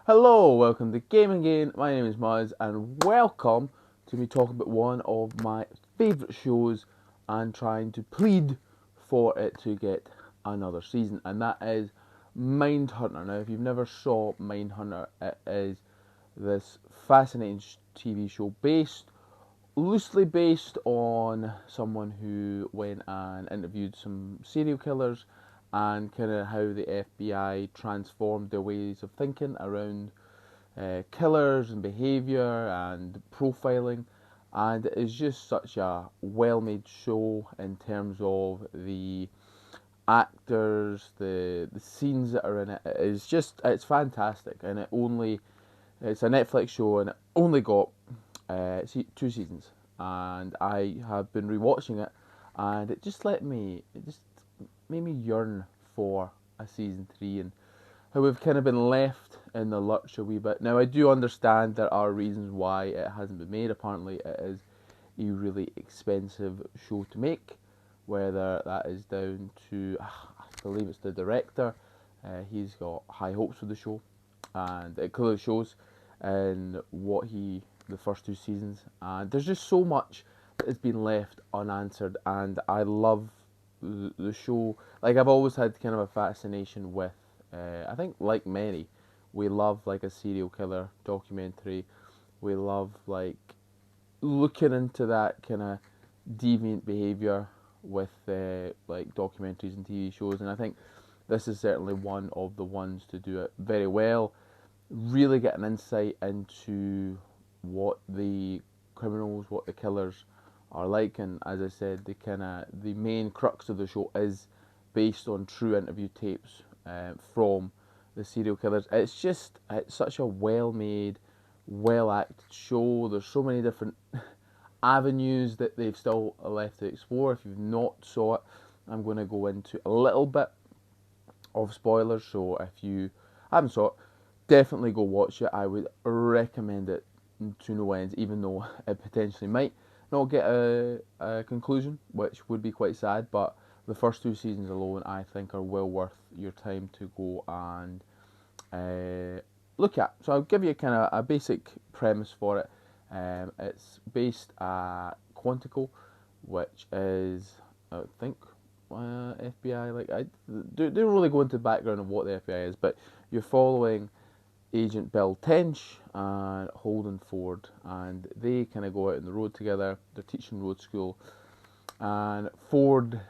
Hello, welcome to Gaming Gain. My name is Muzz, and welcome to me talking about one of my favourite shows and trying to plead for it to get another season, and that is Mindhunter. Now, if you've never saw Mindhunter, it is this fascinating TV show loosely based on someone who went and interviewed some serial killers and kind of how the FBI transformed their ways of thinking around killers and behaviour and profiling. And it's just such a well made show in terms of the actors, the scenes that are in it. It's fantastic, and it's a Netflix show, and it only got 2 seasons, and I have been rewatching it, and it just made me yearn for a season 3, and how we've kind of been left in the lurch a wee bit. Now, I do understand there are reasons why it hasn't been made. Apparently, it is a really expensive show to make, whether that is down to, I believe it's the director. He's got high hopes for the show, and it clearly shows in the first 2 seasons. And there's just so much that has been left unanswered, and I love the show. Like, I've always had kind of a fascination with, I think, like many, we love like a serial killer documentary. We love like looking into that kind of deviant behavior with like documentaries and TV shows, and I think this is certainly one of the ones to do it very well. Really get an insight into what the criminals, what the killers are like, and as I said, the main crux of the show is based on true interview tapes from the serial killers. It's such a well made, well acted show. There's so many different avenues that they've still left to explore. If you've not saw it, I'm going to go into a little bit of spoilers. So if you haven't saw it, definitely go watch it. I would recommend it to no ends, even though it potentially might not get a conclusion, which would be quite sad. But the first 2 seasons alone, I think, are well worth your time to go and look at. So I'll give you kind of a basic premise for it. It's based at Quantico, which is, I think, FBI. Like, I don't really go into the background of what the FBI is, but you're following Agent Bill Tench and Holden Ford, and they kind of go out on the road together. They're teaching road school, and Ford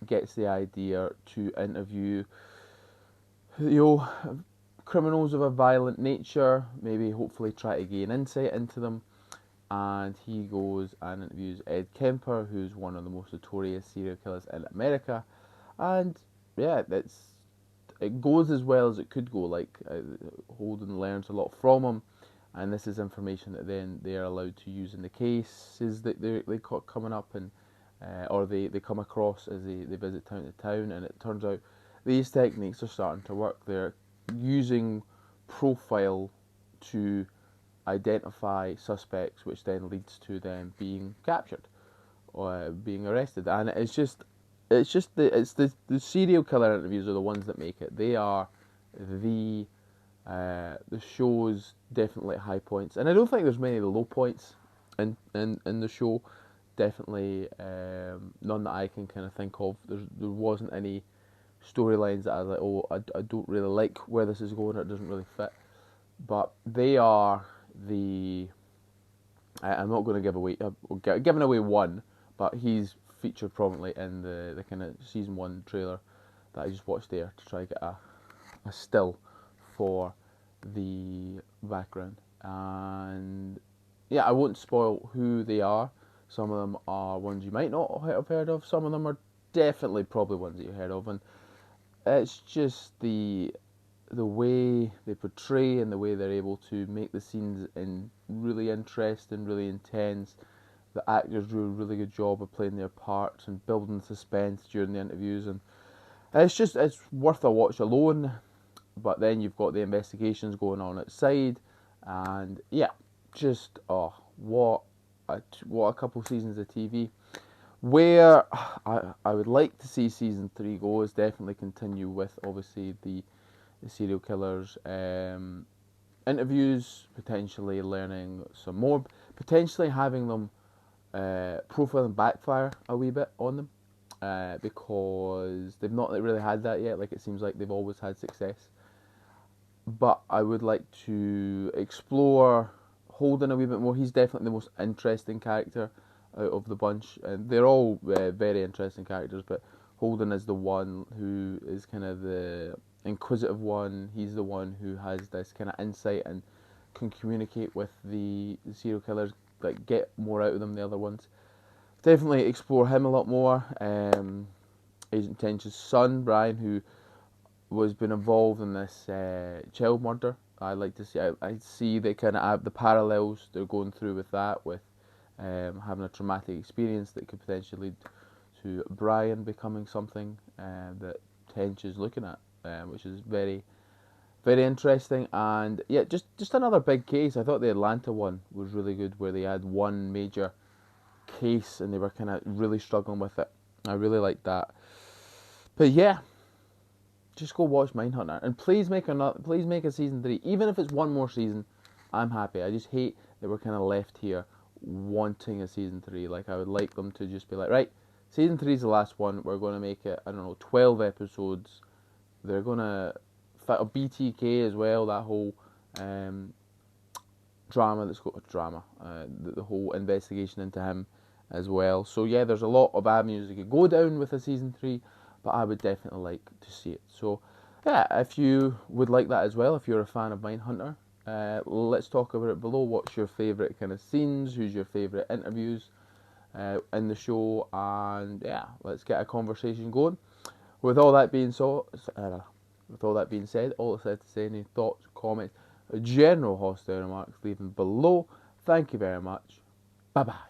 gets the idea to interview, you know, criminals of a violent nature, maybe hopefully try to gain insight into them. And he goes and interviews Ed Kemper, who's one of the most notorious serial killers in America. And yeah, it goes as well as it could go. Like, Holden learns a lot from him, and this is information that then they are allowed to use in the cases that they caught coming up, and or they come across as they visit town to town. And it turns out these techniques are starting to work. They're using profile to identify suspects, which then leads to them being captured or being arrested. And the serial killer interviews are the ones that make it. They are the the show's definitely high points, and I don't think there's many low points in the show. Definitely none that I can kind of think of. There wasn't any storylines that I was like, oh, I don't really like where this is going, or it doesn't really fit. But they are the. I'm not going to give away, giving away one, but he's featured prominently in the kind of season 1 trailer that I just watched there to try to get a still for the background. And yeah, I won't spoil who they are. Some of them are ones you might not have heard of. Some of them are definitely probably ones that you heard of, and it's just the way they portray and the way they're able to make the scenes in really interesting, really intense. The actors do a really good job of playing their parts and building suspense during the interviews, and it's worth a watch alone. But then you've got the investigations going on outside, and yeah, just what a couple seasons of TV. Where I would like to see season 3 go is definitely continue with obviously the serial killers. interviews, potentially learning some more, potentially having them profile and backfire a wee bit on them, because they've not really had that yet. Like, it seems like they've always had success. But I would like to explore Holden a wee bit more. He's definitely the most interesting character out of the bunch, and they're all very interesting characters. But Holden is the one who is kind of the inquisitive one. He's the one who has this kind of insight and can communicate with the serial killers, like get more out of them than the other ones. Definitely explore him a lot more. Agent Tench's son, Brian, who was been involved in this child murder. I like to see. I see the kind of the parallels they're going through with that, with having a traumatic experience that could potentially lead to Brian becoming something that Tench is looking at, which is very, very interesting. And yeah, just another big case. I thought the Atlanta one was really good, where they had one major case and they were kind of really struggling with it. I really liked that. But yeah, just go watch Mindhunter, and please make a season 3, even if it's one more season. I'm happy. I just hate that we're kind of left here wanting a season 3. Like, I would like them to just be like, right, season 3 is the last one. We're going to make it, I don't know, 12 episodes. They're going to fit a BTK as well. That whole drama that's got the whole investigation into him as well. So yeah, there's a lot of avenues that could go down with a season 3, but I would definitely like to see it. So yeah, if you would like that as well, if you're a fan of Mindhunter, let's talk about it below. What's your favourite kind of scenes? Who's your favourite interviews in the show? And yeah, let's get a conversation going. With all that being said, all I said to say, any thoughts, comments, general hostile remarks, leave them below. Thank you very much. Bye bye.